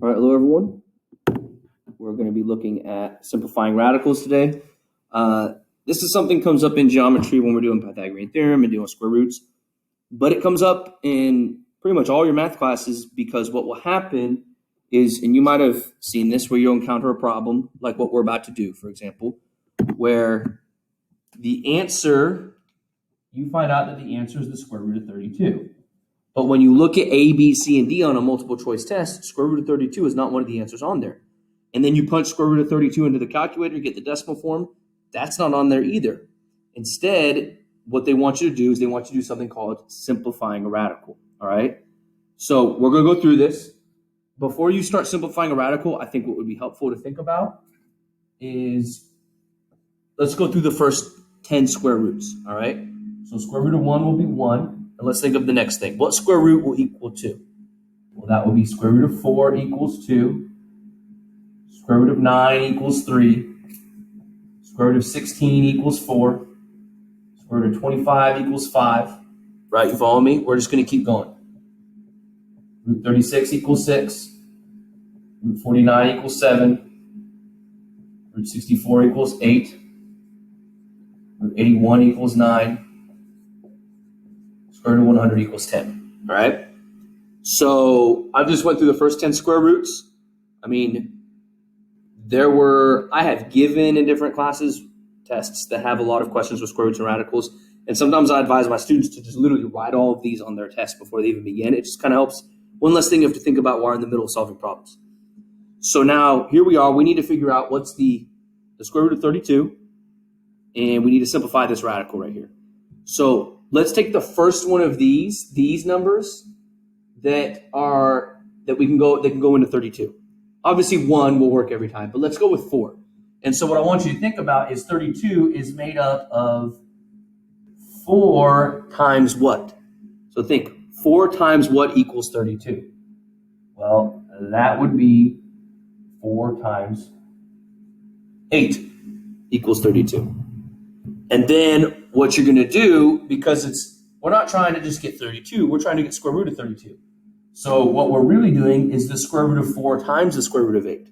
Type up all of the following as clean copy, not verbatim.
All right, hello everyone. We're going to be looking at simplifying radicals today. This is something that comes up in geometry when we're doing Pythagorean theorem and doing square roots, but it comes up in pretty much all your math classes because what will happen is, and you might have seen this, where you'll encounter a problem like what we're about to do, for example, where the answer, you find out that the answer is the square root of 32. But when you look at A, B, C, and D on a multiple choice test, square root of 32 is not one of the answers on there. And then you punch square root of 32 into the calculator, get the decimal form. That's not on there either. Instead, what they want you to do is they want you to do something called simplifying a radical, all right? So we're going to go through this. Before you start simplifying a radical, I think what would be helpful to think about is, let's go through the first 10 square roots, all right? So square root of 1 will be 1. And let's think of the next thing. What square root will equal 2? Well, that will be square root of 4 equals 2. Square root of 9 equals 3. Square root of 16 equals 4. Square root of 25 equals 5. Right, you follow me? We're just going to keep going. Root 36 equals 6. Root 49 equals 7. Root 64 equals 8. Root 81 equals 9. Square root of 100 equals 10. All right? So I just went through the first 10 square roots. I mean, I have given in different classes tests that have a lot of questions with square roots and radicals. And sometimes I advise my students to just literally write all of these on their test before they even begin. It just kind of helps. One less thing you have to think about while you're in the middle of solving problems. So now here we are. We need to figure out what's the square root of 32. And we need to simplify this radical right here. So let's take the first one of these numbers that can go into 32. Obviously 1 will work every time, but let's go with 4. And so what I want you to think about is 32 is made up of 4 times what? So think, 4 times what equals 32? Well, that would be 4 times 8 equals 32. And then what you're going to do, because we're not trying to just get 32, we're trying to get square root of 32. So what we're really doing is the square root of 4 times the square root of 8.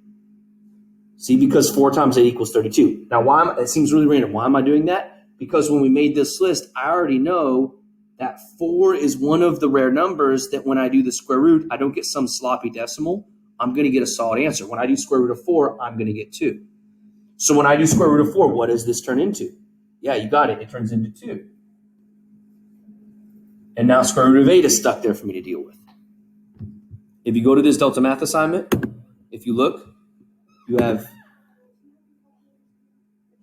See, because 4 times 8 equals 32. Now, it seems really random. Why am I doing that? Because when we made this list, I already know that 4 is one of the rare numbers that when I do the square root, I don't get some sloppy decimal. I'm going to get a solid answer. When I do square root of 4, I'm going to get 2. So when I do square root of 4, what does this turn into? Yeah, you got it. It turns into 2. And now square root of 8 is stuck there for me to deal with. If you go to this Delta Math assignment, if you look, you have,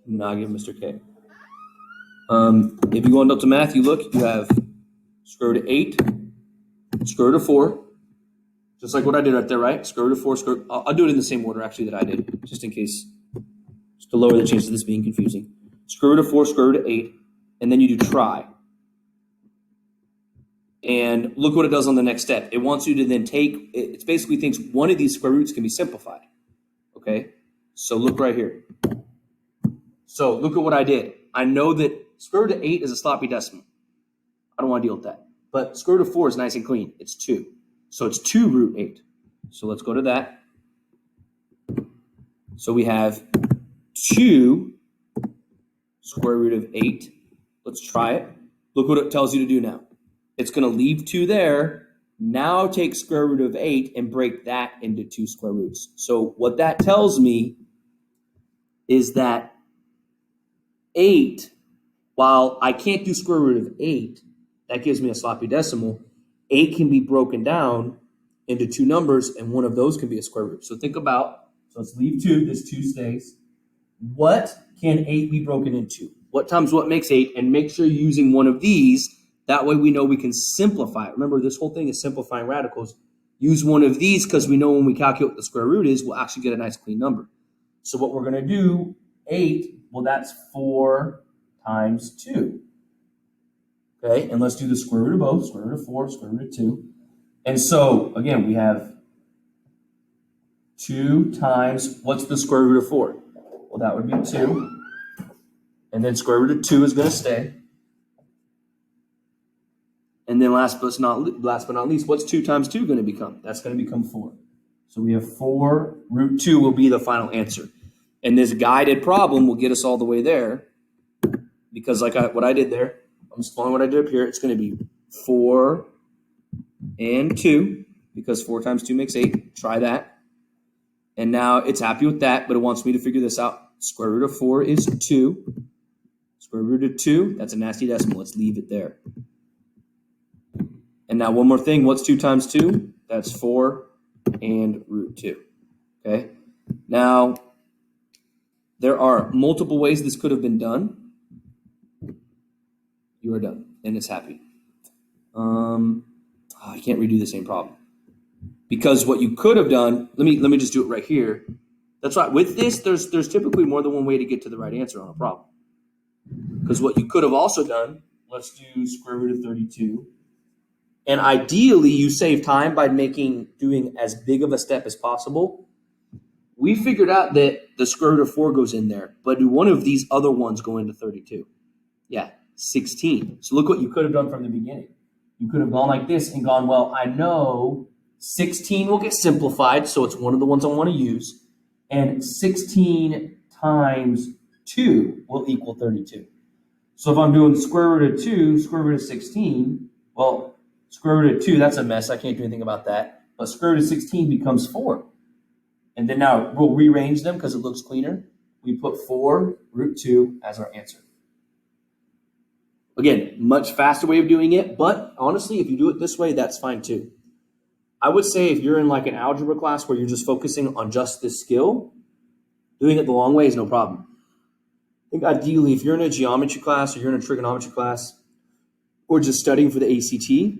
no, I give Mr. K. If you go on Delta Math, you look, you have square root of 8, square root of 4, just like what I did right there, right? Square root of 4, I'll do it in the same order, actually, that I did, just in case, just to lower the chances of this being confusing. Square root of 4, square root of 8, and then you do try. And look what it does on the next step. It wants you to then it basically thinks one of these square roots can be simplified. Okay? So look right here. So look at what I did. I know that square root of 8 is a sloppy decimal. I don't want to deal with that. But square root of 4 is nice and clean. It's 2. So it's 2 root 8. So let's go to that. So we have 2 square root of 8. Let's try it. Look what it tells you to do now. It's going to leave 2 there. Now take square root of 8 and break that into 2 square roots. So what that tells me is that 8, while I can't do square root of 8, that gives me a sloppy decimal, 8 can be broken down into 2 numbers, and one of those can be a square root. So think about, so let's leave 2, this 2 stays. What can 8 be broken into? What times what makes 8? And make sure you're using one of these. That way we know we can simplify it. Remember, this whole thing is simplifying radicals. Use one of these because we know when we calculate what the square root is, we'll actually get a nice clean number. So what we're going to do, 8, well, that's 4 times 2. Okay, and let's do the square root of both, square root of 4, square root of 2. And so, again, we have 2 times, what's the square root of 4? Well, that would be 2. And then square root of 2 is going to stay. And then last but not least, what's 2 times 2 going to become? That's going to become 4. So we have 4 root 2 will be the final answer. And this guided problem will get us all the way there because what I did there, I'm just following what I did up here. It's going to be 4 and 2 because 4 times 2 makes 8. Try that. And now it's happy with that, but it wants me to figure this out. Square root of 4 is 2. Square root of 2, that's a nasty decimal. Let's leave it there. And now one more thing. What's 2 times 2? That's 4 and root 2. Okay? Now, there are multiple ways this could have been done. You are done, and it's happy. I can't redo the same problem. Because what you could have done, let me just do it right here. That's right. With this, there's typically more than one way to get to the right answer on a problem. Because what you could have also done, let's do square root of 32. And ideally, you save time by doing as big of a step as possible. We figured out that the square root of 4 goes in there, but do one of these other ones go into 32? Yeah, 16. So look what you could have done from the beginning. You could have gone like this and gone, well, I know 16 will get simplified, so it's one of the ones I want to use. And 16 times 2 will equal 32. So if I'm doing square root of 2, square root of 16, well, square root of 2, that's a mess. I can't do anything about that. But square root of 16 becomes 4. And then now we'll rearrange them because it looks cleaner. We put 4 root 2 as our answer. Again, much faster way of doing it. But honestly, if you do it this way, that's fine too. I would say if you're in like an algebra class where you're just focusing on just this skill, doing it the long way is no problem. I think ideally, if you're in a geometry class or you're in a trigonometry class or just studying for the ACT,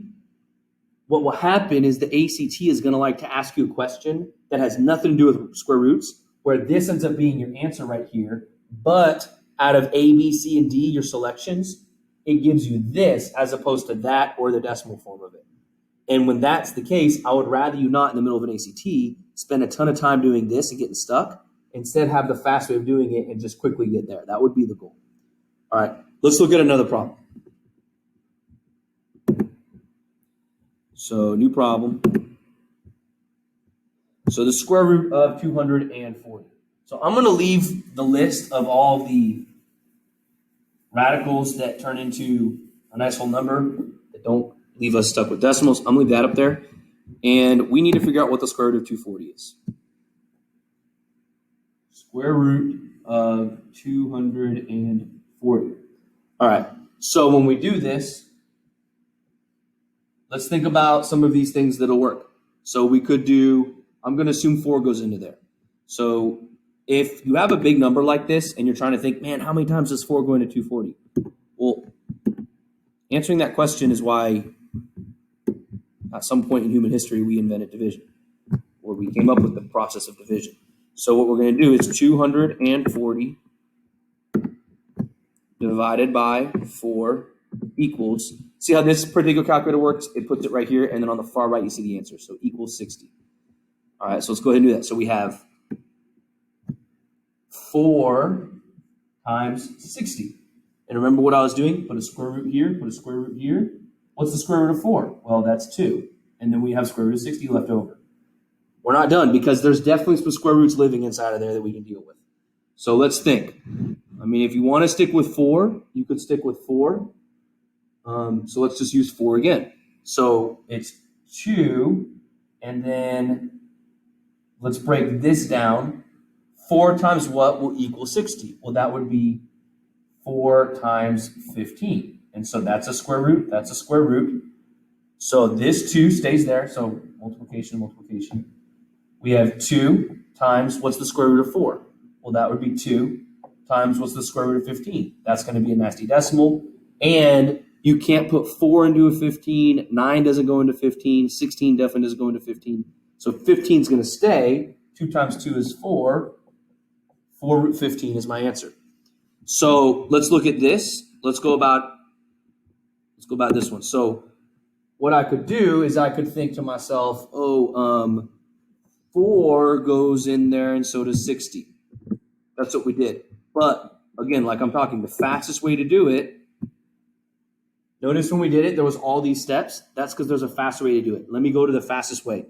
what will happen is the ACT is going to like to ask you a question that has nothing to do with square roots, where this ends up being your answer right here. But out of A, B, C, and D, your selections, it gives you this as opposed to that or the decimal form of it. And when that's the case, I would rather you not in the middle of an ACT spend a ton of time doing this and getting stuck. Instead, have the fast way of doing it and just quickly get there. That would be the goal. All right, let's look at another problem. So, new problem. So, the square root of 240. So, I'm going to leave the list of all the radicals that turn into a nice whole number that don't leave us stuck with decimals. I'm going to leave that up there. And we need to figure out what the square root of 240 is. Square root of 240. All right. So when we do this, let's think about some of these things that'll work. So we could do, I'm going to assume 4 goes into there. So if you have a big number like this and you're trying to think, man, how many times does 4 go into 240? Well, answering that question is why at some point in human history we invented division, or we came up with the process of division. So what we're going to do is 240 divided by 4 equals, see how this particular calculator works? It puts it right here, and then on the far right you see the answer, so equals 60. All right, so let's go ahead and do that. So we have 4 times 60. And remember what I was doing? Put a square root here, put a square root here. What's the square root of 4? Well, that's 2. And then we have square root of 60 left over. We're not done because there's definitely some square roots living inside of there that we can deal with. So let's think. I mean, if you want to stick with 4, you could stick with 4. So let's just use 4 again. So it's 2, and then let's break this down. 4 times what will equal 60? Well, that would be 4 times 15. And so that's a square root. That's a square root. So this 2 stays there. So multiplication, multiplication. We have 2 times, what's the square root of 4? Well, that would be 2 times, what's the square root of 15? That's going to be a nasty decimal. And you can't put 4 into a 15. 9 doesn't go into 15. 16 definitely doesn't go into 15. So 15 is going to stay. 2 times 2 is 4. 4 root 15 is my answer. So let's look at this. Let's go about this one. So what I could do is I could think to myself, 4 goes in there and so does 60. That's what we did. But again, like I'm talking, the fastest way to do it, notice when we did it, there was all these steps. That's because there's a faster way to do it. Let me go to the fastest way.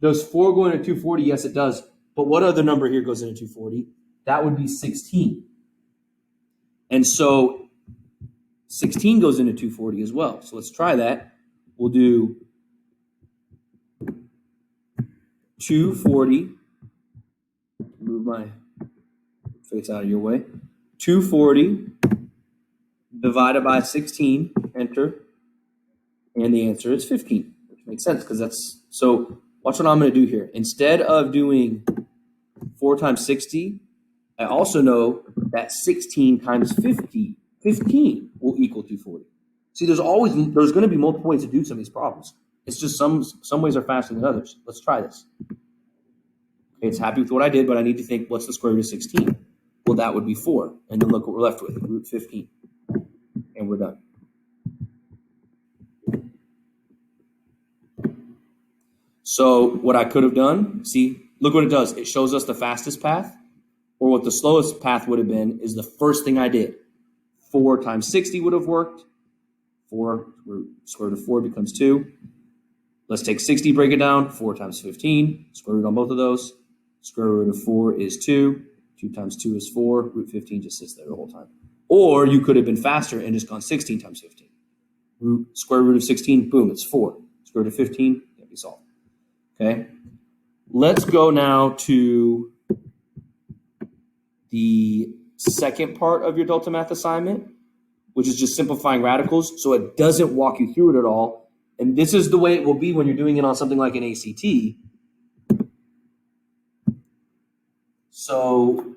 Does 4 go into 240? Yes, it does. But what other number here goes into 240? That would be 16. And so 16 goes into 240 as well. So let's try that. We'll do 240. Move my face out of your way. 240 divided by 16. Enter. And the answer is 15, which makes sense because that's so. Watch what I'm going to do here. Instead of doing 4 times 60, I also know that 16 times 15 will equal 240. See, there's going to be multiple ways to do some of these problems. It's just some ways are faster than others. Let's try this. Okay, it's happy with what I did, but I need to think, what's the square root of 16? Well, that would be 4. And then look what we're left with, root 15. And we're done. So what I could have done, see, look what it does. It shows us the fastest path, or what the slowest path would have been is the first thing I did. 4 times 60 would have worked. 4, square root of 4 becomes 2. Let's take 60, break it down. 4 times 15, square root on both of those. Square root of 4 is 2. 2 times 2 is 4. Root 15 just sits there the whole time. Or you could have been faster and just gone 16 times 15. Square root of 16, boom, it's 4. Square root of 15, can't be solved. Okay, let's go now to the second part of your Delta Math assignment, which is just simplifying radicals. So it doesn't walk you through it at all. And this is the way it will be when you're doing it on something like an ACT. So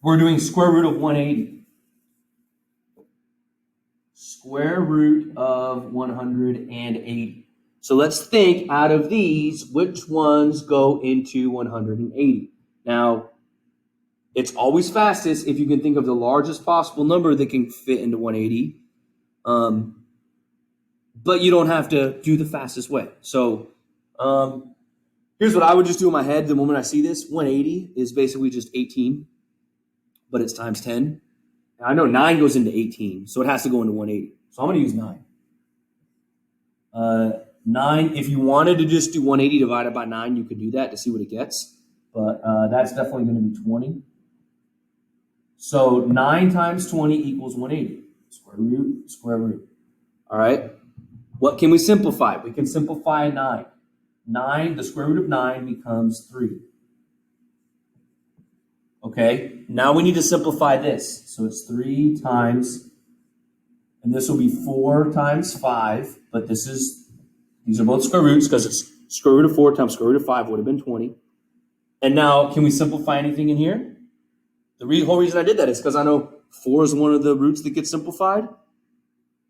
we're doing square root of 180. Square root of 180. So let's think out of these, which ones go into 180? Now, it's always fastest if you can think of the largest possible number that can fit into 180. But you don't have to do the fastest way. So here's what I would just do in my head the moment I see this. 180 is basically just 18, but it's times 10. Now, I know 9 goes into 18, so it has to go into 180. So I'm going to use 9. 9, if you wanted to just do 180 divided by 9, you could do that to see what it gets. But that's definitely going to be 20. So 9 times 20 equals 180. Square root, square root. All right. What can we simplify? We can simplify 9. 9, the square root of 9 becomes 3. Okay. Now we need to simplify this. So it's 3 times, and this will be 4 times 5, but these are both square roots because it's square root of 4 times square root of 5 would have been 20. And now, can we simplify anything in here? The whole reason I did that is because I know 4 is one of the roots that gets simplified.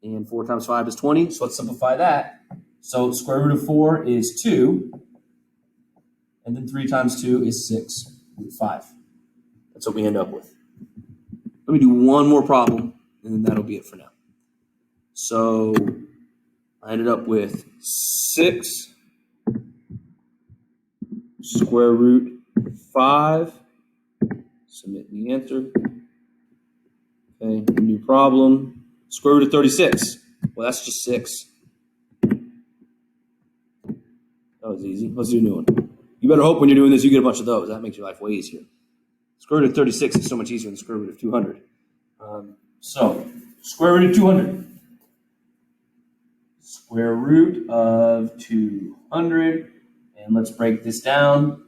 And 4 times 5 is 20, so let's simplify that. So square root of 4 is 2. And then 3 times 2 is 6, root 5. That's what we end up with. Let me do one more problem, and then that'll be it for now. So I ended up with 6 square root 5. Submit the answer. Okay, new problem. Square root of 36. Well, that's just 6. That was easy. Let's do a new one. You better hope when you're doing this, you get a bunch of those. That makes your life way easier. Square root of 36 is so much easier than square root of 200. So, square root of 200. Square root of 200. And let's break this down.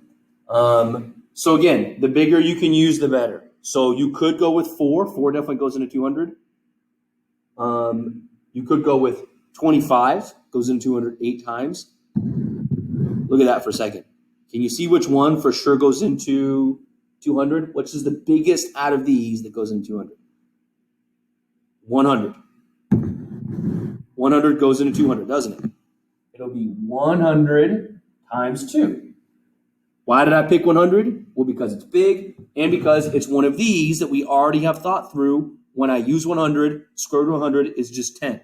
So again, the bigger you can use, the better. So you could go with 4. 4 definitely goes into 200. You could go with 25. Goes into 200 8 times. Look at that for a second. Can you see which one for sure goes into 200? Which is the biggest out of these that goes into 200? 100. 100 goes into 200, doesn't it? It'll be 100 times 2. Why did I pick 100? Well, because it's big and because it's one of these that we already have thought through. When I use 100, square root of 100 is just 10,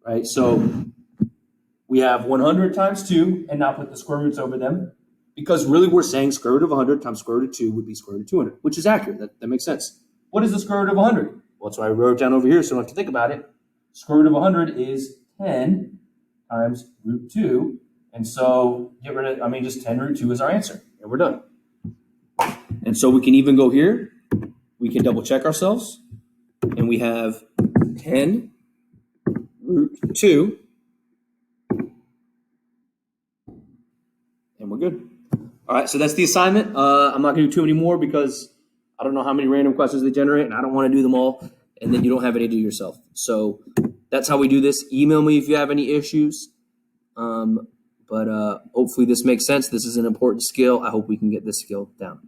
right? So we have 100 times 2, and now put the square roots over them, because really we're saying square root of 100 times square root of 2 would be square root of 200, which is accurate. That makes sense. What is the square root of 100? Well, that's why I wrote it down over here so I don't have to think about it. Square root of 100 is 10 times root 2, And so get rid of, just 10 root 2 is our answer, and we're done. And so we can even go here. We can double check ourselves, and we have 10 root 2, and we're good. All right, so that's the assignment. I'm not going to do too many more because I don't know how many random questions they generate, and I don't want to do them all, and then you don't have any to do yourself. So that's how we do this. Email me if you have any issues. But hopefully this makes sense. This is an important skill. I hope we can get this skill down.